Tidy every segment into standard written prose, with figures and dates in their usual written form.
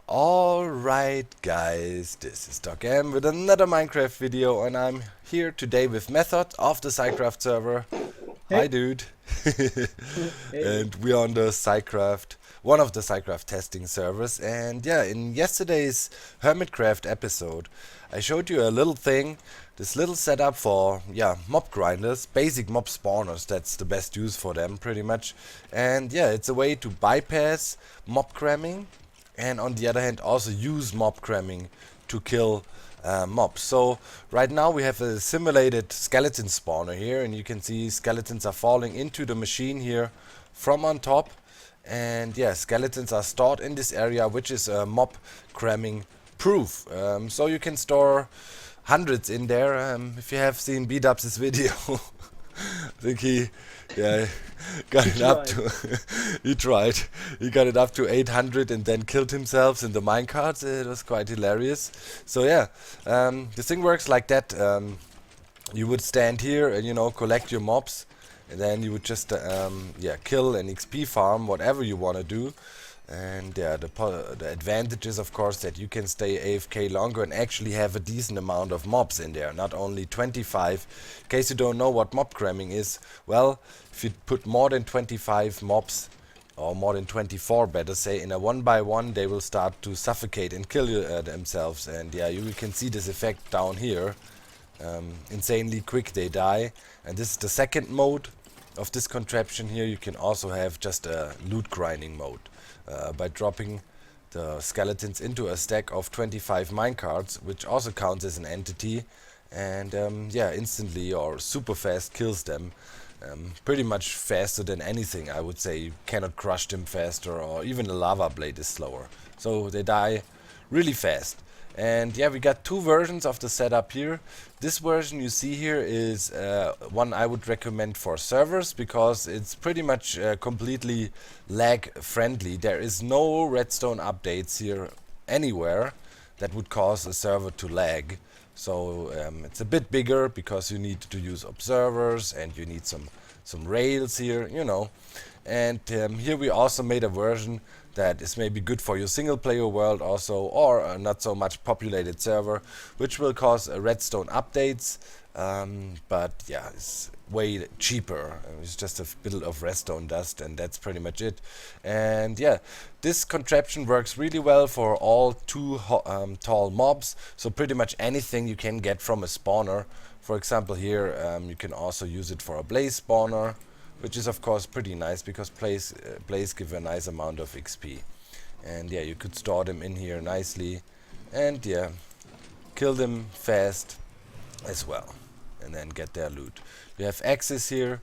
Alright guys, this is Doc M with another Minecraft video, and I'm here today with Method of the SciCraft server. Hi Hey. dude. Hey. And we're on the SciCraft, one of the SciCraft testing servers, and yeah, in yesterday's Hermitcraft episode I showed you a little thing, this little setup for mob grinders, basic mob spawners. That's the best use for them pretty much. And yeah, it's a way to bypass mob cramming, and on the other hand also use mob cramming to kill mobs. So right now we have a simulated skeleton spawner here, and you can see skeletons are falling into the machine here from on top. And yeah, skeletons are stored in this area, which is mob cramming proof. So you can store hundreds in there. If you have seen B-Dubs' video, I think he got He it up tried. to he tried. He got it up to 800 and then killed himself in the minecarts. It was quite hilarious. So yeah, the thing works like that. You would stand here and collect your mobs, and then you would just kill an XP farm, whatever you want to do. And yeah, the advantage is of course that you can stay AFK longer and actually have a decent amount of mobs in there, not only 25. In case you don't know what mob cramming is, well, if you put more than 25 mobs, or more than 24 better say, in a 1 by 1, they will start to suffocate and kill themselves. And yeah, you can see this effect down here. Insanely quick they die. And this is the second mode of this contraption here. You can also have just a loot grinding mode, by dropping the skeletons into a stack of 25 minecarts, which also counts as an entity, and instantly or super fast kills them. Pretty much faster than anything, I would say. You cannot crush them faster, or even a lava blade is slower. So they die really fast. And yeah, we got two versions of the setup here. This version you see here is one I would recommend for servers, because it's pretty much completely lag friendly. There is no redstone updates here anywhere that would cause a server to lag. So it's a bit bigger because you need to use observers and you need some rails here, And here we also made a version that is maybe good for your single player world also, or a not so much populated server, which will cause redstone updates, but yeah, it's way cheaper. It's just a bit of redstone dust, and that's pretty much it. And yeah, this contraption works really well for all tall mobs, so pretty much anything you can get from a spawner. For example here, you can also use it for a blaze spawner, which is of course pretty nice because blaze give a nice amount of XP. And yeah, you could store them in here nicely, and yeah, kill them fast as well, and then get their loot. You have access here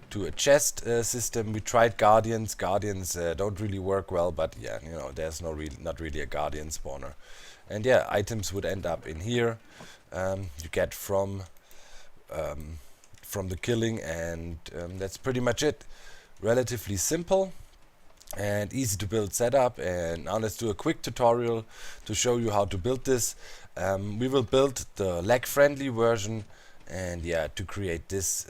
to a chest system. We tried guardians. Guardians don't really work well, but yeah, there's not really a guardian spawner. And yeah, items would end up in here. You get from the killing, and that's pretty much it. Relatively simple and easy to build setup. And now let's do a quick tutorial to show you how to build this. We will build the lag friendly version, and yeah, to create this,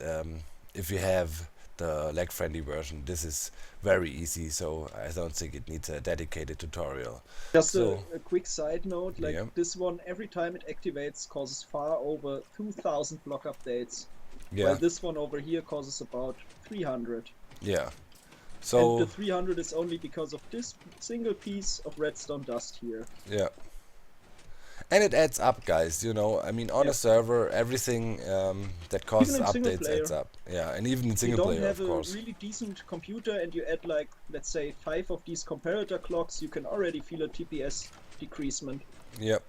if you have the lag friendly version, this is very easy, so I don't think it needs a dedicated tutorial. Just So a quick side note, like yeah, this one, every time it activates, causes far over 2000 block updates, while yeah, this one over here causes about 300. yeah. And the So 300 is only because of this single piece of redstone dust here. yeah. And it adds up, guys. I mean, on a Yep. server, everything that Even causes in single updates adds player, up. Yeah, and even in if you single don't player, have of a course. really decent computer and you add like, let's say, 5 of these comparator clocks, you can already feel a TPS decreasement. Yep.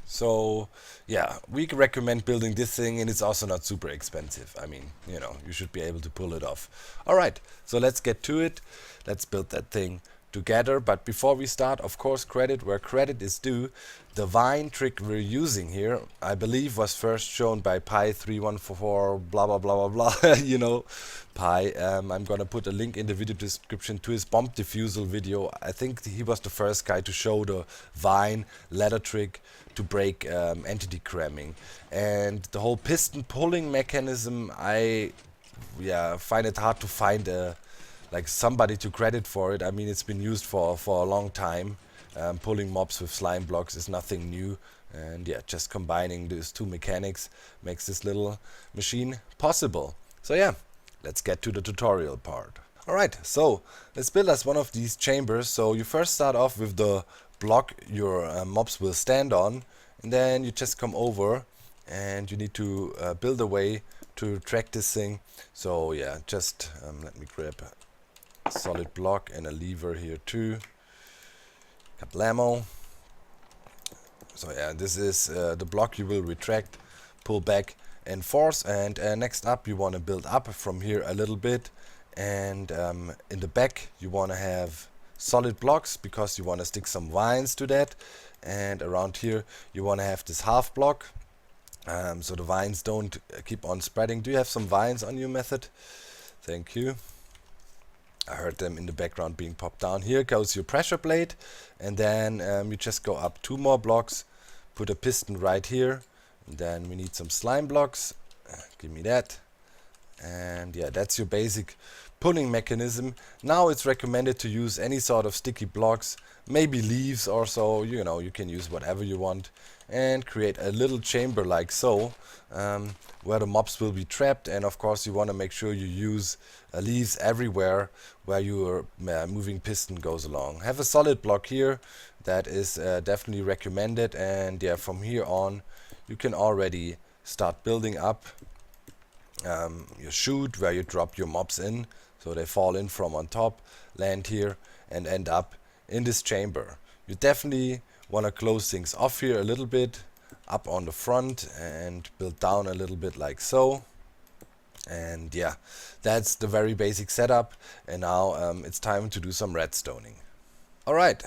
So, yeah, we recommend building this thing, and it's also not super expensive. I mean, you should be able to pull it off. Alright, so let's get to it. Let's build that thing together. But before we start, of course, credit where credit is due. The vine trick we're using here, I believe, was first shown by Pi3144 blah blah blah blah blah. Pi. I'm gonna put a link in the video description to his bomb defusal video. I think he was the first guy to show the vine ladder trick to break entity cramming. And the whole piston pulling mechanism, I find it hard to find like somebody to credit for it. I mean, it's been used for a long time. Pulling mobs with slime blocks is nothing new, and yeah, just combining these two mechanics makes this little machine possible. So yeah, let's get to the tutorial part. Alright, so let's build us one of these chambers. So you first start off with the block your mobs will stand on, and then you just come over and you need to build a way to track this thing. So yeah, just let me grab a solid block and a lever here too. Kablamo. So yeah, this is the block you will retract, pull back and force. And next up you want to build up from here a little bit, and in the back you want to have solid blocks because you want to stick some vines to that, and around here you want to have this half block, so the vines don't keep on spreading. Do you have some vines on your method? Thank you. I heard them in the background being popped down. Here goes your pressure plate, and then you just go up 2 more blocks, put a piston right here, and then we need some slime blocks. Give me that. And yeah, that's your basic pulling mechanism. Now it's recommended to use any sort of sticky blocks, maybe leaves or so, you know, you can use whatever you want, and create a little chamber like so, where the mobs will be trapped. And of course you want to make sure you use leaves everywhere where your moving piston goes along. Have a solid block here, that is definitely recommended, and yeah, from here on you can already start building up your chute where you drop your mobs in, so they fall in from on top, land here, and end up in this chamber. You definitely want to close things off here a little bit, up on the front, and build down a little bit like so. And yeah, that's the very basic setup. And now it's time to do some redstoning. Alright,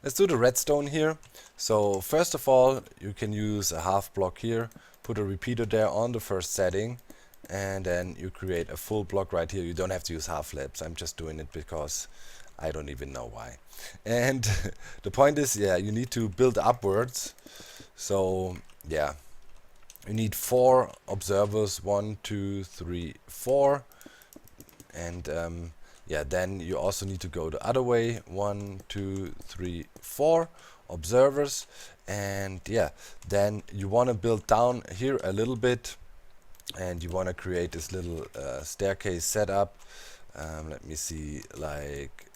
let's do the redstone here. So first of all, you can use a half block here, put a repeater there on the first setting, and then you create a full block right here. You don't have to use half laps, I'm just doing it because I don't even know why. And the point is, yeah, you need to build upwards. So yeah, you need 4 observers, 1, 2, 3, 4, and yeah, then you also need to go the other way, 1, 2, 3, 4 observers. And yeah, then you want to build down here a little bit, and you want to create this little staircase setup. Let me see, like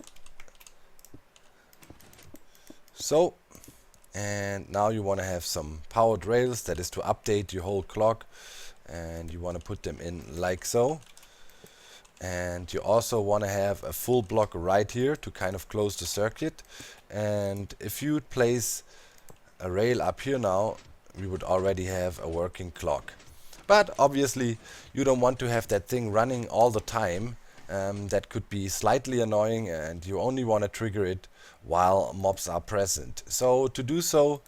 so. And now you want to have some powered rails, that is to update your whole clock, and you want to put them in like so. And you also want to have a full block right here to kind of close the circuit. And if you would place a rail up here now, we would already have a working clock. But obviously you don't want to have that thing running all the time. That could be slightly annoying, and you only want to trigger it while mobs are present. So to do so,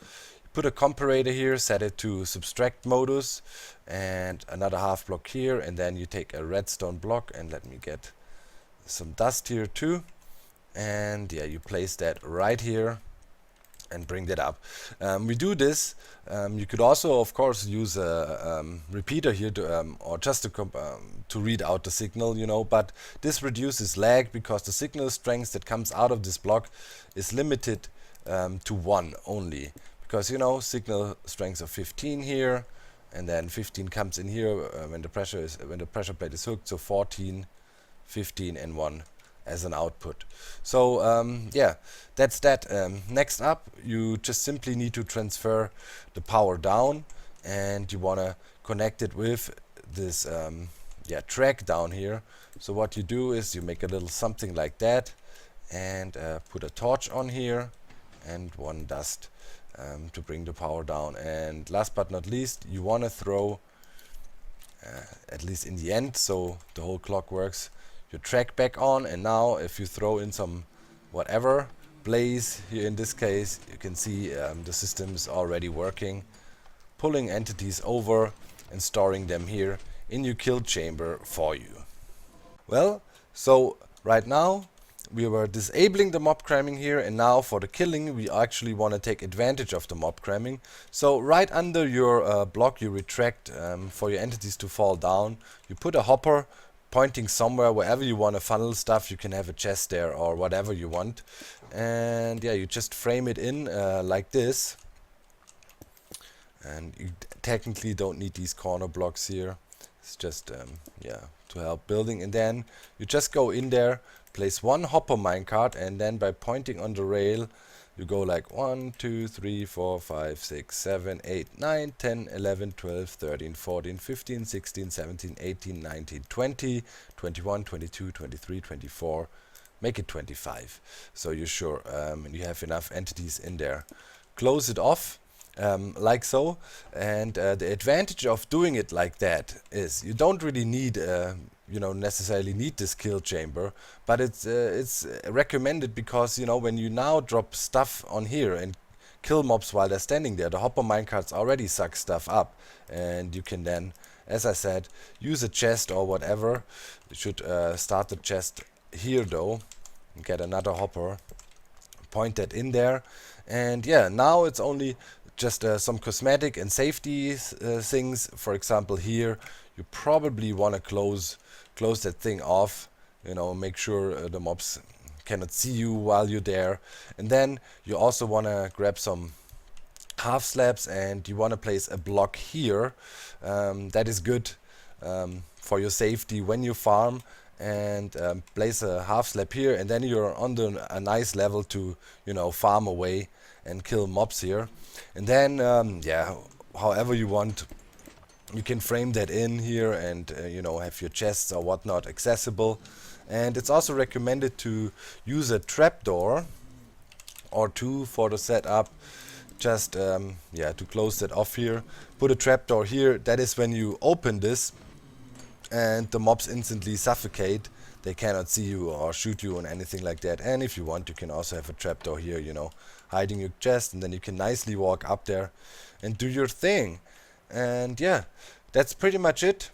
put a comparator here, set it to subtract modus, and another half block here, and then you take a redstone block, and let me get some dust here too, and yeah, you place that right here and bring that up. We do this. You could also, of course, use a repeater here to, or just to read out the signal, you know. But this reduces lag because the signal strength that comes out of this block is limited to 1 only. Because, you know, signal strength of 15 here, and then 15 comes in here when the pressure plate is hooked. So 14, 15, and 1 as an output. So yeah, that's that. Next up, you just simply need to transfer the power down, and you want to connect it with this yeah, track down here. So what you do is you make a little something like that, and put a torch on here and 1 dust to bring the power down. And last but not least, you want to throw at least in the end, so the whole clock works, your track back on. And now if you throw in some whatever blaze here, in this case you can see the system is already working, pulling entities over and storing them here in your kill chamber for you. Well, so right now we were disabling the mob cramming here, and now for the killing we actually want to take advantage of the mob cramming. So right under your block you retract for your entities to fall down, you put a hopper pointing somewhere, wherever you want to funnel stuff, you can have a chest there or whatever you want. And yeah, you just frame it in like this. And you technically don't need these corner blocks here. It's just yeah, to help building. And then you just go in there, place one hopper minecart, and then by pointing on the rail, you go like 1, 2, 3, 4, 5, 6, 7, 8, 9, 10, 11, 12, 13, 14, 15, 16, 17, 18, 19, 20, 21, 22, 23, 24. Make it 25. So you're sure and you have enough entities in there. Close it off. Like so, and the advantage of doing it like that is you don't really need necessarily need this kill chamber, but it's recommended because when you now drop stuff on here and kill mobs while they're standing there, the hopper minecarts already suck stuff up, and you can then, as I said, use a chest or whatever. You should start the chest here though and get another hopper, point that in there, and yeah, now it's only just some cosmetic and safety things. For example, here you probably want to close that thing off, make sure the mobs cannot see you while you're there. And then you also want to grab some half slabs, and you want to place a block here. That is good for your safety when you farm, and place a half slab here, and then you're on a nice level to farm away and kill mobs here. And then yeah, however you want, you can frame that in here and have your chests or whatnot accessible. And it's also recommended to use a trapdoor or two for the setup, just yeah, to close that off here. Put a trapdoor here. That is when you open this and the mobs instantly suffocate. They cannot see you or shoot you and anything like that. And if you want, you can also have a trapdoor here, hiding your chest, and then you can nicely walk up there and do your thing. And yeah, that's pretty much it.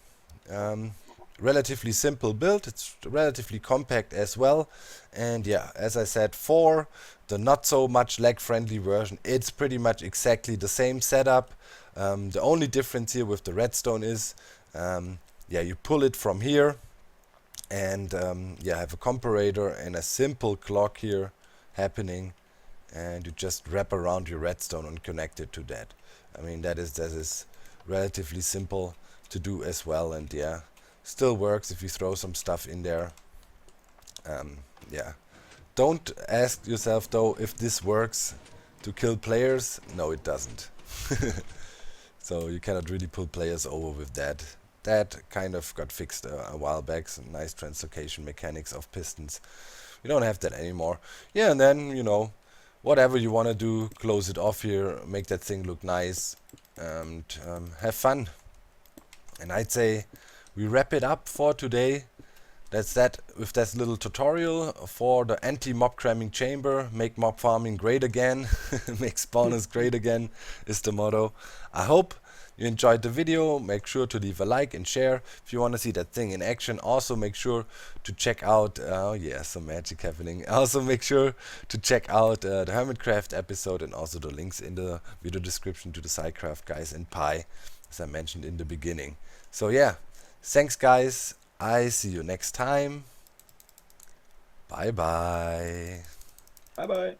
Relatively simple build. It's relatively compact as well. And yeah, as I said, for the not so much lag friendly version, it's pretty much exactly the same setup. The only difference here with the redstone is yeah, you pull it from here, and yeah, have a comparator and a simple clock here happening, and you just wrap around your redstone and connect it to that. I mean, that is relatively simple to do as well, and yeah, still works if you throw some stuff in there. Yeah, don't ask yourself though if this works to kill players. No, it doesn't. So you cannot really pull players over with that. That kind of got fixed a while back. Some nice translocation mechanics of pistons. We don't have that anymore. Yeah, and then, whatever you want to do, close it off here, make that thing look nice, and have fun. And I'd say we wrap it up for today. That's that with this little tutorial for the anti-mob cramming chamber. Make mob farming great again. Make spawners great again is the motto. I hope you enjoyed the video. Make sure to leave a like and share if you want to see that thing in action. Also make sure to check out, oh yeah, some magic happening. Also make sure to check out the Hermitcraft episode, and also the links in the video description to the SciCraft guys and Pi, as I mentioned in the beginning. So yeah, thanks guys. I see you next time. Bye bye. Bye bye.